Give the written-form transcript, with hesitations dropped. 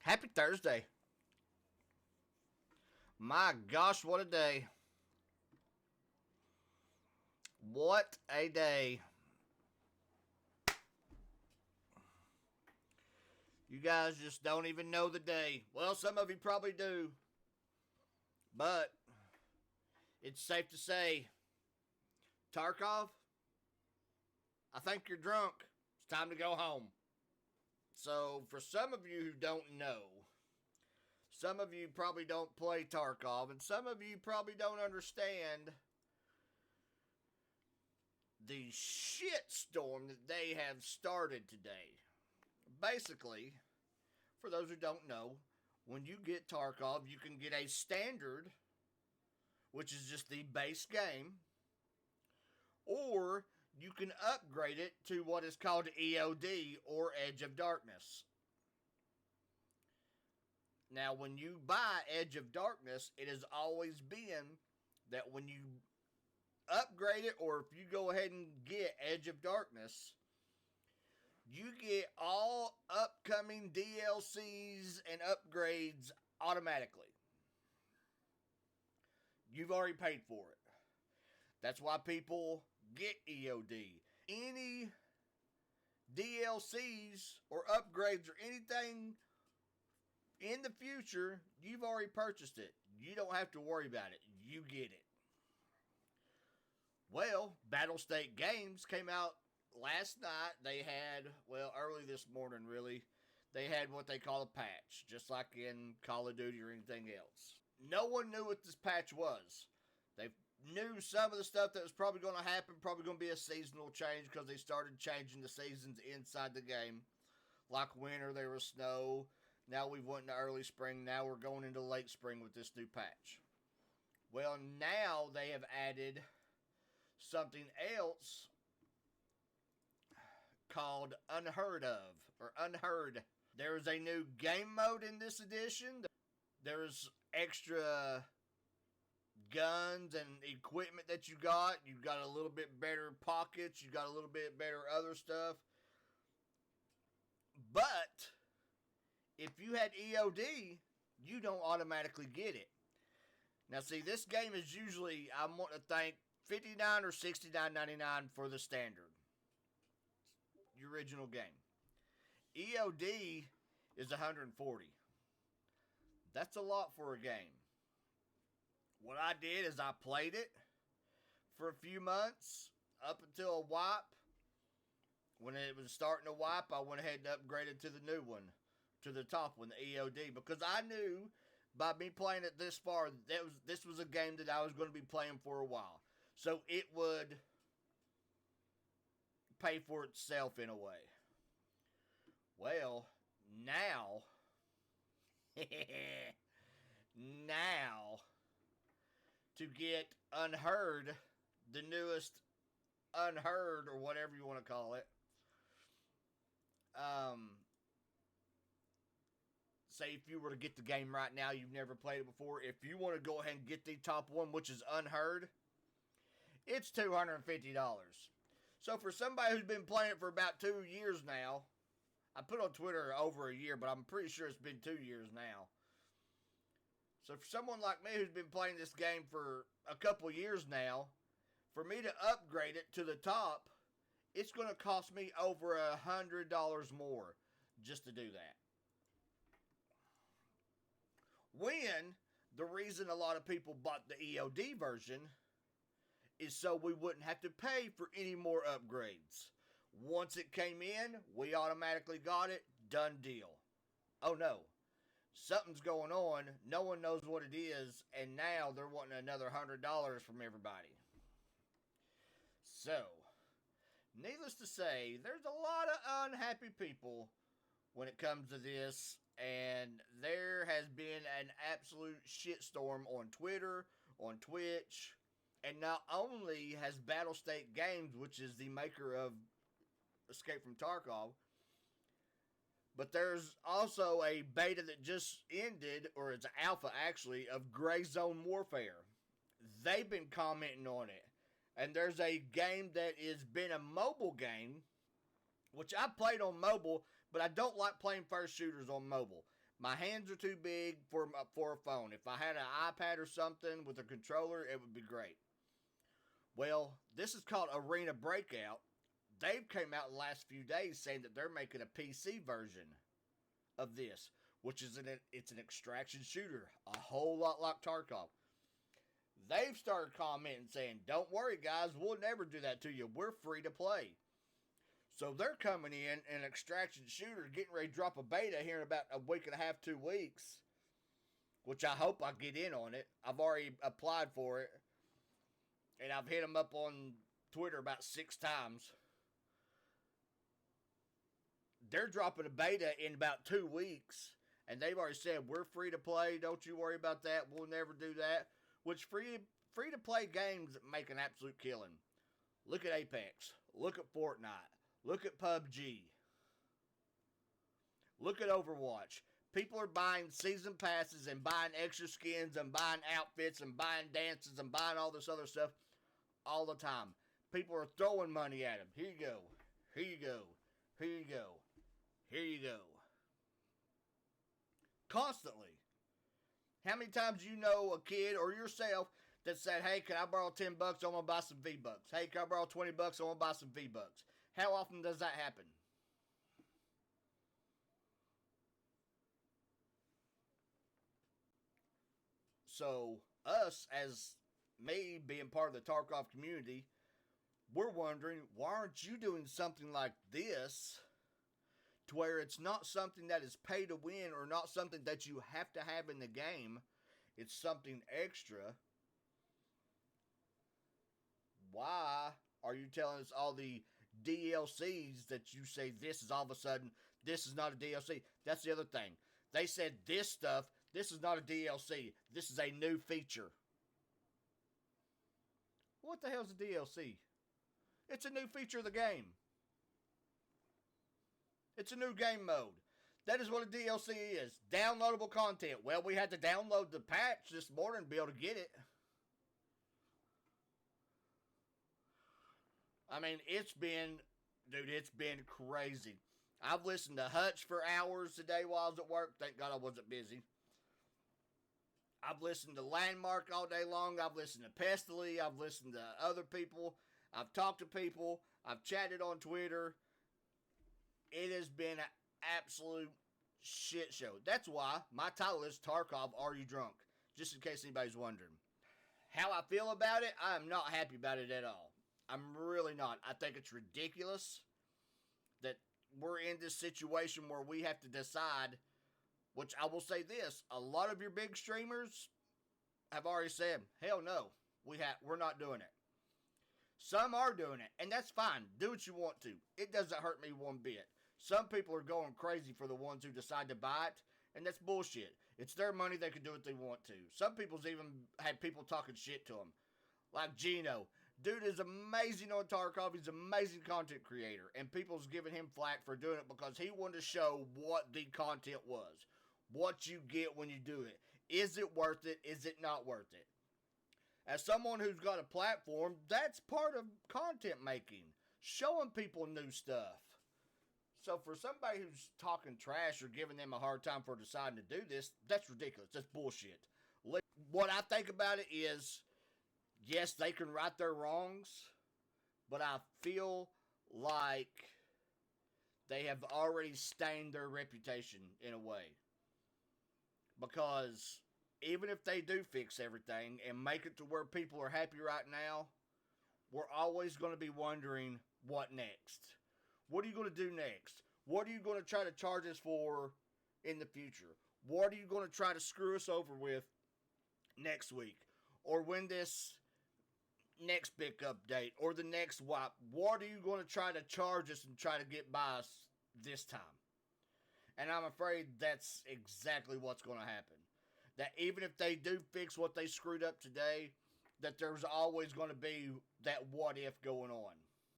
Happy Thursday. My gosh, what a day. What a day. You guys just don't even know the day. Well, some of you probably do. But it's safe to say, Tarkov, I think you're drunk. It's time to go home. So, for some of you who don't know, some of you probably don't play Tarkov, and some of you probably don't understand the shitstorm that they have started today. Basically, for those who don't know, when you get Tarkov, you can get a standard, which is just the base game, or you can upgrade it to what is called EOD, or Edge of Darkness. Now, when you buy Edge of Darkness, it has always been that when you upgrade it, or if you go ahead and get Edge of Darkness, you get all upcoming DLCs and upgrades automatically. You've already paid for it. That's why people get EOD. Any DLCs or upgrades or anything in the future, you've already purchased it. You don't have to worry about it. You get it. Well, BattleState Games came out last night. They had, well, early this morning, really. They had what they call a patch, just like in Call of Duty or anything else. No one knew what this patch was. They knew some of the stuff that was probably going to happen, probably going to be a seasonal change because they started changing the seasons inside the game. Like winter, there was snow. Now we've went into early spring. Now we're going into late spring with this new patch. Well, now they have added something else called Unheard Of, or Unheard. There is a new game mode in this edition. There's extra guns and equipment that you got. You got a little bit better pockets. You got a little bit better other stuff. But if you had EOD, you don't automatically get it. Now, see, this game is usually, I want to think, $59 or $69.99 for the standard. The original game. EOD is $140. That's a lot for a game. What I did is I played it for a few months up until a wipe. When it was starting to wipe, I went ahead and upgraded to the new one, to the top one, the EOD, because I knew by me playing it this far, this was a game that I was going to be playing for a while. So it would pay for itself in a way. Well, now, now, to get Unheard, the newest Unheard, or whatever you want to call it, say if you were to get the game right now, you've never played it before, if you want to go ahead and get the top one, which is Unheard, it's $250. So for somebody who's been playing it for about 2 years now, I put on Twitter over a year, but I'm pretty sure it's been 2 years now. So for someone like me who's been playing this game for a couple years now, for me to upgrade it to the top, it's going to cost me over $100 more just to do that. When the reason a lot of people bought the EOD version is so we wouldn't have to pay for any more upgrades. Once it came in, we automatically got it. Done deal. Oh no. Something's going on. No one knows what it is. And now they're wanting another $100 from everybody. So, needless to say, there's a lot of unhappy people when it comes to this. And there has been an absolute shitstorm on Twitter, on Twitch. And not only has BattleState Games, which is the maker of Escape From Tarkov, but there's also a beta that just ended, or it's an alpha actually, of Gray Zone Warfare. They've been commenting on it. And there's a game that has been a mobile game, which I played on mobile, but I don't like playing first shooters on mobile. My hands are too big for a phone. If I had an iPad or something with a controller, it would be great. Well, this is called Arena Breakout. They've came out in the last few days saying that they're making a PC version of this, which is it's an extraction shooter, a whole lot like Tarkov. They've started commenting saying, "Don't worry, guys, we'll never do that to you. We're free to play." So they're coming in an extraction shooter, getting ready to drop a beta here in about a week and a half, 2 weeks, which I hope I get in on it. I've already applied for it, and I've hit them up on Twitter about 6 times. They're dropping a beta in about 2 weeks, and they've already said, "We're free to play. Don't you worry about that. We'll never do that." Which free to play games make an absolute killing. Look at Apex. Look at Fortnite. Look at PUBG. Look at Overwatch. People are buying season passes and buying extra skins and buying outfits and buying dances and buying all this other stuff all the time. People are throwing money at them. Here you go. Here you go. Here you go. Here you go. Constantly. How many times do you know a kid or yourself that said, "Hey, can I borrow $10? I want to buy some V-Bucks. Hey, can I borrow $20? I want to buy some V-Bucks." How often does that happen? So, us, as me being part of the Tarkov community, we're wondering, why aren't you doing something like this to where it's not something that is pay to win or not something that you have to have in the game? It's something extra. Why are you telling us all the DLCs that you say this is all of a sudden, this is not a DLC? That's the other thing. They said this stuff, this is not a DLC. This is a new feature. What the hell is a DLC? It's a new feature of the game. It's a new game mode. That is what a DLC is. Downloadable content. Well, we had to download the patch this morning to be able to get it. I mean, it's been crazy. I've listened to Hutch for hours today while I was at work. Thank God I wasn't busy. I've listened to Landmark all day long. I've listened to Pestily. I've listened to other people. I've talked to people. I've chatted on Twitter. It has been an absolute shit show. That's why my title is Tarkov, Are You Drunk? Just in case anybody's wondering. How I feel about it, I am not happy about it at all. I'm really not. I think it's ridiculous that we're in this situation where we have to decide, which I will say this, a lot of your big streamers have already said, hell no, we're not doing it. Some are doing it, and that's fine. Do what you want to. It doesn't hurt me one bit. Some people are going crazy for the ones who decide to buy it, and that's bullshit. It's their money. They can do what they want to. Some people's even had people talking shit to them. Like Gino. Dude is amazing on Tarkov. He's an amazing content creator, and people's giving him flack for doing it because he wanted to show what the content was. What you get when you do it. Is it worth it? Is it not worth it? As someone who's got a platform, that's part of content making. Showing people new stuff. So for somebody who's talking trash or giving them a hard time for deciding to do this, that's ridiculous. That's bullshit. What I think about it is, yes, they can right their wrongs, but I feel like they have already stained their reputation in a way. Because even if they do fix everything and make it to where people are happy right now, we're always going to be wondering, what next? What are you going to do next? What are you going to try to charge us for in the future? What are you going to try to screw us over with next week? Or when this next big update or the next wipe, what are you going to try to charge us and try to get by us this time? And I'm afraid that's exactly what's going to happen. That even if they do fix what they screwed up today, that there's always going to be that what if going on.